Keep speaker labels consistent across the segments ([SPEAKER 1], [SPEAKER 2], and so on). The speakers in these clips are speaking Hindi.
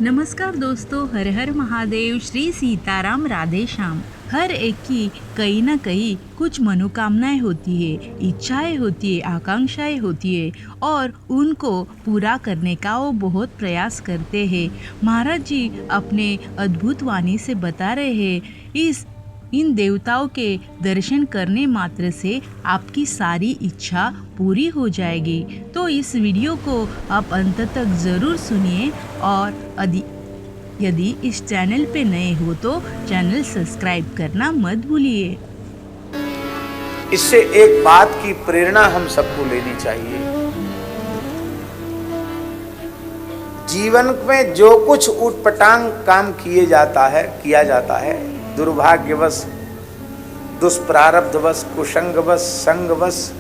[SPEAKER 1] नमस्कार दोस्तों, हर हर महादेव, श्री सीताराम, राधे श्याम। हर एक की कहीं ना कहीं कुछ मनोकामनाएं होती है, इच्छाएं होती है, आकांक्षाएं होती है और उनको पूरा करने का वो बहुत प्रयास करते हैं। महाराज जी अपने अद्भुत वाणी से बता रहे हैं, इन देवताओं के दर्शन करने मात्र से आपकी सारी इच्छा पूरी हो जाएगी। तो इस वीडियो को आप अंत तक ज़रूर सुनिए और यदि इस चैनल पे नए हो तो चैनल सब्सक्राइब करना मत भूलिए।
[SPEAKER 2] इससे एक बात की प्रेरणा हम सबको लेनी चाहिए। जीवन में जो कुछ उटपटांग काम किया जाता है, दुर्भाग्यवश, दुष्प्रारब्धवश, कुसंगवश, संगवश,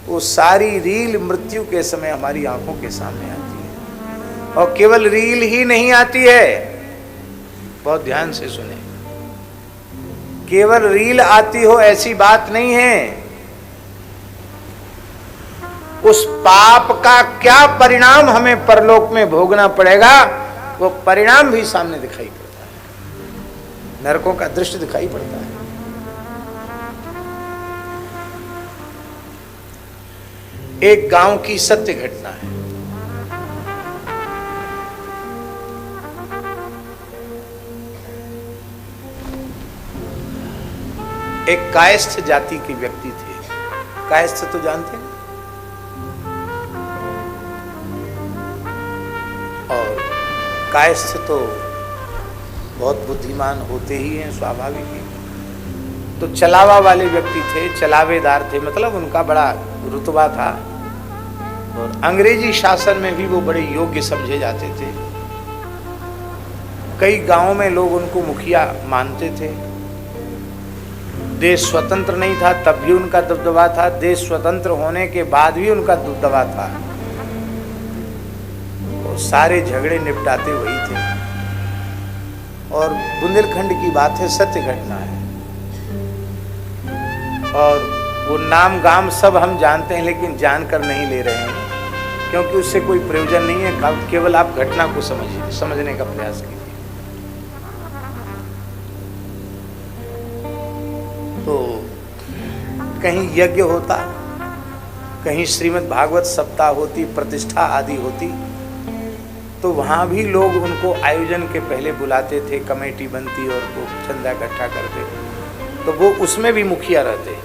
[SPEAKER 2] वो सारी रील मृत्यु के समय हमारी आंखों के सामने आती है। और केवल रील ही नहीं आती है, बहुत ध्यान से सुने, केवल रील आती हो ऐसी बात नहीं है। उस पाप का क्या परिणाम हमें परलोक में भोगना पड़ेगा, वो परिणाम भी सामने दिखाई पड़ता है, नरकों का दृश्य दिखाई पड़ता है। एक गांव की सत्य घटना है। एक कायस्थ जाति के व्यक्ति थे। कायस्थ तो जानते हैं, और कायस्थ तो बहुत बुद्धिमान होते ही हैं, स्वाभाविक ही। तो चलावा वाले व्यक्ति थे, चलावेदार थे, मतलब उनका बड़ा रुतबा था और अंग्रेजी शासन में भी वो बड़े योग्य समझे जाते थे। कई गांवों में लोग उनको मुखिया मानते थे। देश स्वतंत्र नहीं था तब भी उनका दबदबा था, देश स्वतंत्र होने के बाद भी उनका दबदबा था। और सारे झगड़े निपटाते वही थे। और बुंदेलखंड की बात है, सत्य घटना है। और वो नाम गाम सब हम जानते हैं, लेकिन जानकर नहीं ले रहे हैं, क्योंकि उससे कोई प्रयोजन नहीं है। केवल आप घटना को समझने का प्रयास कीजिए। तो कहीं यज्ञ होता, कहीं श्रीमद् भागवत सप्ताह होती, प्रतिष्ठा आदि होती, तो वहां भी लोग उनको आयोजन के पहले बुलाते थे, कमेटी बनती और वो चंदा इकट्ठा करते, तो वो उसमें भी मुखिया रहते।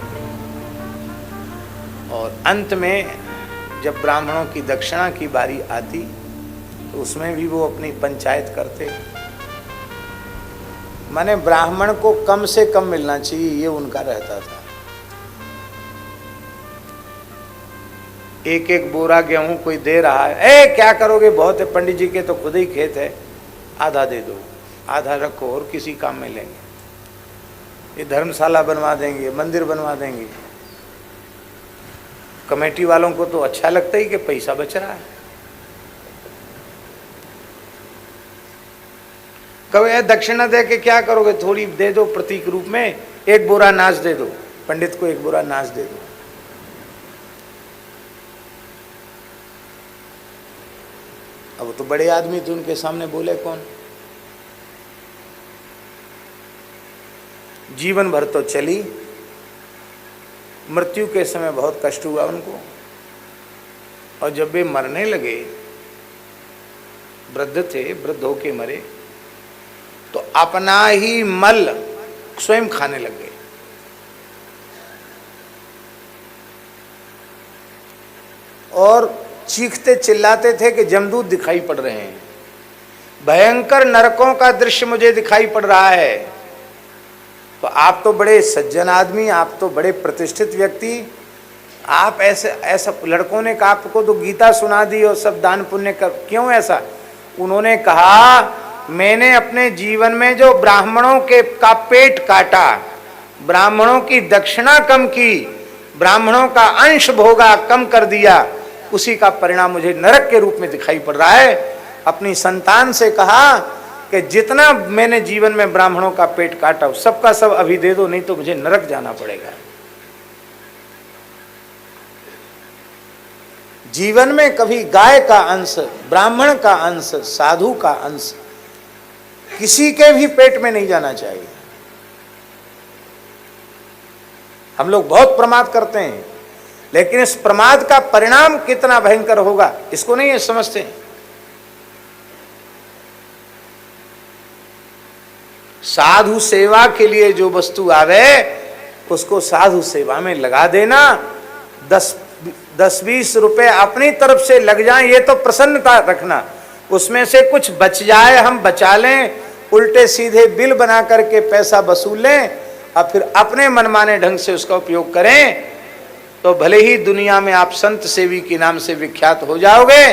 [SPEAKER 2] और अंत में जब ब्राह्मणों की दक्षिणा की बारी आती तो उसमें भी वो अपनी पंचायत करते। माने ब्राह्मण को कम से कम मिलना चाहिए, ये उनका रहता था। एक एक बोरा गेहूं कोई दे रहा है, क्या करोगे, बहुत है, पंडित जी के तो खुद ही खेत है, आधा दे दो, आधा रखो और किसी काम में लेंगे, ये धर्मशाला बनवा देंगे, मंदिर बनवा देंगे। कमेटी वालों को तो अच्छा लगता ही कि पैसा बच रहा है। कहे दक्षिणा दे के क्या करोगे, थोड़ी दे दो प्रतीक रूप में, एक बोरा नाच दे दो, पंडित को एक बोरा नाच दे दो। अब तो बड़े आदमी थे, उनके सामने बोले कौन। जीवन भर तो चली, मृत्यु के समय बहुत कष्ट हुआ उनको। और जब वे मरने लगे, वृद्ध थे, वृद्ध होके मरे, तो अपना ही मल स्वयं खाने लग गए। और चीखते चिल्लाते थे कि जमदूत दिखाई पड़ रहे हैं, भयंकर नरकों का दृश्य मुझे दिखाई पड़ रहा है। तो आप तो बड़े सज्जन आदमी, आप तो बड़े प्रतिष्ठित व्यक्ति, आप ऐसा लड़कों ने कहा, आपको तो गीता सुना दी और सब दान पुण्य कर, क्यों ऐसा? उन्होंने कहा, मैंने अपने जीवन में जो ब्राह्मणों का पेट काटा, ब्राह्मणों की दक्षिणा कम की, ब्राह्मणों का अंश भोगा कम कर दिया, उसी का परिणाम मुझे नरक के रूप में दिखाई पड़ रहा है। अपनी संतान से कहा कि जितना मैंने जीवन में ब्राह्मणों का पेट काटा सबका सब अभी दे दो, नहीं तो मुझे नरक जाना पड़ेगा। जीवन में कभी गाय का अंश, ब्राह्मण का अंश, साधु का अंश किसी के भी पेट में नहीं जाना चाहिए। हम लोग बहुत प्रमाद करते हैं, लेकिन इस प्रमाद का परिणाम कितना भयंकर होगा इसको नहीं समझते। साधु सेवा के लिए जो वस्तु आवे उसको साधु सेवा में लगा देना। 10-20 रुपए अपनी तरफ से लग जाएं, ये तो प्रसन्नता रखना। उसमें से कुछ बच जाए हम बचा लें, उल्टे सीधे बिल बना करके पैसा वसूल लें और फिर अपने मनमाने ढंग से उसका उपयोग करें, तो भले ही दुनिया में आप संत सेवी के नाम से विख्यात हो जाओगे,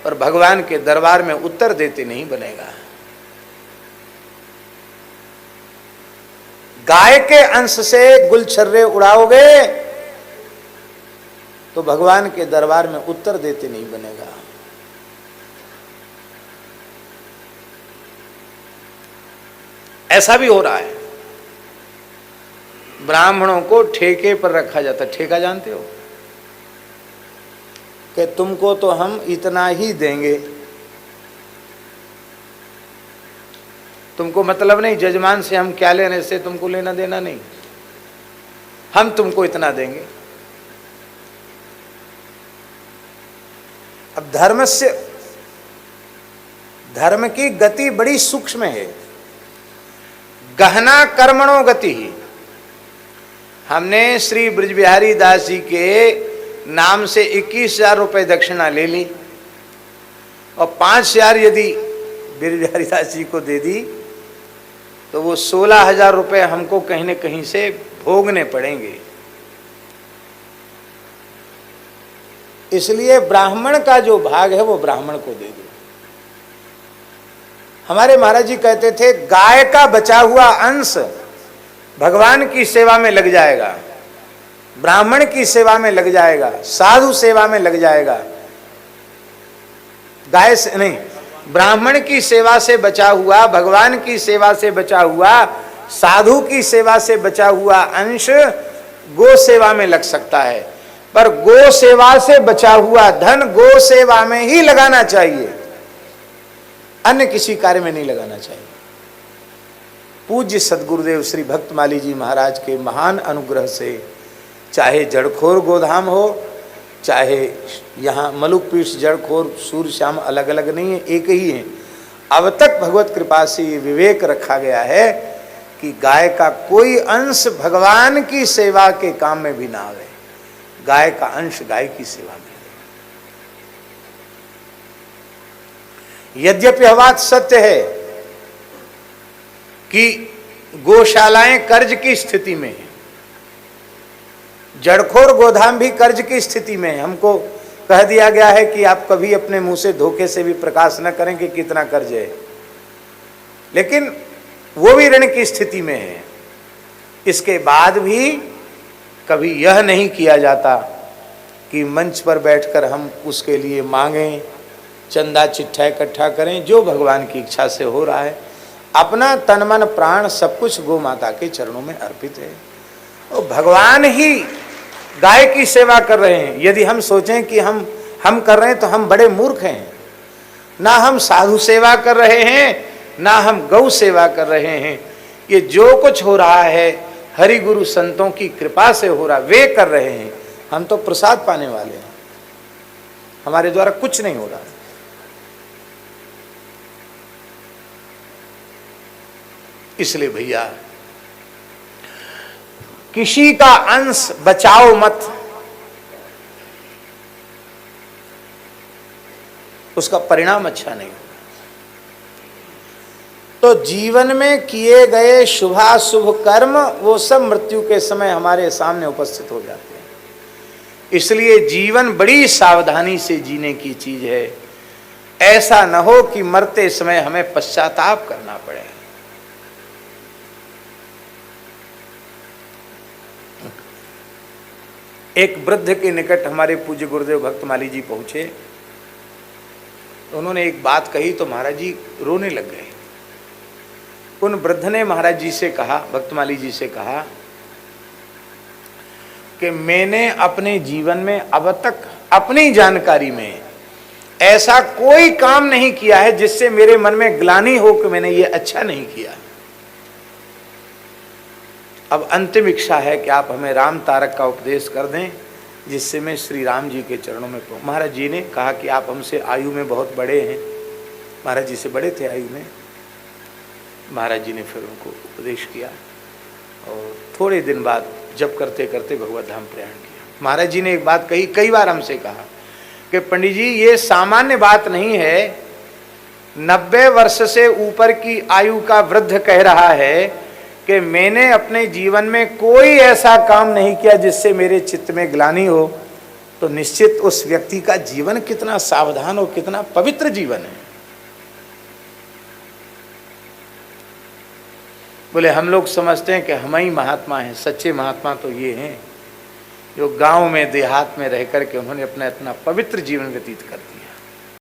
[SPEAKER 2] पर भगवान के दरबार में उत्तर देते नहीं बनेगा। गाय के अंश से गुलछर्रे उड़ाओगे तो भगवान के दरबार में उत्तर देते नहीं बनेगा। ऐसा भी हो रहा है, ब्राह्मणों को ठेके पर रखा जाता है। ठेका जानते हो कि तुमको तो हम इतना ही देंगे, तुमको मतलब नहीं, जजमान से हम क्या लेने से तुमको लेना देना नहीं, हम तुमको इतना देंगे। अब धर्म की गति बड़ी सूक्ष्म है। गहना कर्मणो गति ही। हमने श्री ब्रजबिहारी दास जी के नाम से 21,000 रुपए दक्षिणा ले ली और 5,000 यदि ब्रजबिहारी दास जी को दे दी तो वो 16,000 रुपए हमको कहीं न कहीं से भोगने पड़ेंगे। इसलिए ब्राह्मण का जो भाग है वो ब्राह्मण को दे दो। हमारे महाराज जी कहते थे गाय का बचा हुआ अंश भगवान की सेवा में लग जाएगा, ब्राह्मण की सेवा में लग जाएगा, साधु सेवा में लग जाएगा। गाय से नहीं, ब्राह्मण की सेवा से बचा हुआ, भगवान की सेवा से बचा हुआ, साधु की सेवा से बचा हुआ अंश गो सेवा में लग सकता है, पर गो सेवा से बचा हुआ धन गो सेवा में ही लगाना चाहिए, अन्य किसी कार्य में नहीं लगाना चाहिए। पूज्य सदगुरुदेव श्री भक्तमाली जी महाराज के महान अनुग्रह से चाहे जड़खोर गोधाम हो, चाहे यहाँ मलुकपीठ जड़खोर सूर्य श्याम अलग अलग नहीं है, एक ही है। अब तक भगवत कृपा से ये विवेक रखा गया है कि गाय का कोई अंश भगवान की सेवा के काम में भी ना आवे, गाय का अंश गाय की सेवा में। यद्यपि यह बात सत्य है कि गौशालाएं कर्ज की स्थिति में है, जड़खोर गोधाम भी कर्ज की स्थिति में है। हमको कह दिया गया है कि आप कभी अपने मुंह से धोखे से भी प्रकाश न करें कि कितना कर्ज है, लेकिन वो भी ऋण की स्थिति में है। इसके बाद भी कभी यह नहीं किया जाता कि मंच पर बैठकर हम उसके लिए मांगें, चंदा चिट्ठा इकट्ठा करें। जो भगवान की इच्छा से हो रहा है, अपना तन मन प्राण सब कुछ गौ माता के चरणों में अर्पित है। और भगवान ही गाय की सेवा कर रहे हैं। यदि हम सोचें कि हम कर रहे हैं तो हम बड़े मूर्ख हैं। ना हम साधु सेवा कर रहे हैं, ना हम गौ सेवा कर रहे हैं। ये जो कुछ हो रहा है हरि गुरु संतों की कृपा से हो रहा, वे कर रहे हैं। हम तो प्रसाद पाने वाले हैं, हमारे द्वारा कुछ नहीं हो रहा। इसलिए भैया किसी का अंश बचाओ मत, उसका परिणाम अच्छा नहीं होगा। तो जीवन में किए गए शुभाशुभ कर्म वो सब मृत्यु के समय हमारे सामने उपस्थित हो जाते हैं। इसलिए जीवन बड़ी सावधानी से जीने की चीज है। ऐसा न हो कि मरते समय हमें पश्चाताप करना पड़े। एक वृद्ध के निकट हमारे पूज्य गुरुदेव भक्तमाली जी पहुंचे तो उन्होंने एक बात कही तो महाराज जी रोने लग गए। उन वृद्ध ने महाराज जी से कहा, भक्तमाली जी से कहा कि मैंने अपने जीवन में अब तक अपनी जानकारी में ऐसा कोई काम नहीं किया है जिससे मेरे मन में ग्लानि हो कि मैंने ये अच्छा नहीं किया। अब अंतिम इच्छा है कि आप हमें राम तारक का उपदेश कर दें, जिससे मैं श्री राम जी के चरणों में पहुंच। महाराज जी ने कहा कि आप हमसे आयु में बहुत बड़े हैं। महाराज जी से बड़े थे आयु में। महाराज जी ने फिर उनको उपदेश किया और थोड़े दिन बाद जप करते करते भगवत धाम प्रयाण किया। महाराज जी ने एक बात कही, कई बार हमसे कहा कि पंडित जी ये सामान्य बात नहीं है, 90 वर्ष से ऊपर की आयु का वृद्ध कह रहा है कि मैंने अपने जीवन में कोई ऐसा काम नहीं किया जिससे मेरे चित्त में ग्लानि हो, तो निश्चित उस व्यक्ति का जीवन कितना सावधान और कितना पवित्र जीवन है। बोले हम लोग समझते हैं कि हम ही महात्मा हैं। सच्चे महात्मा तो ये हैं जो गांव में देहात में रह करके उन्होंने अपना इतना पवित्र जीवन व्यतीत कर दिया।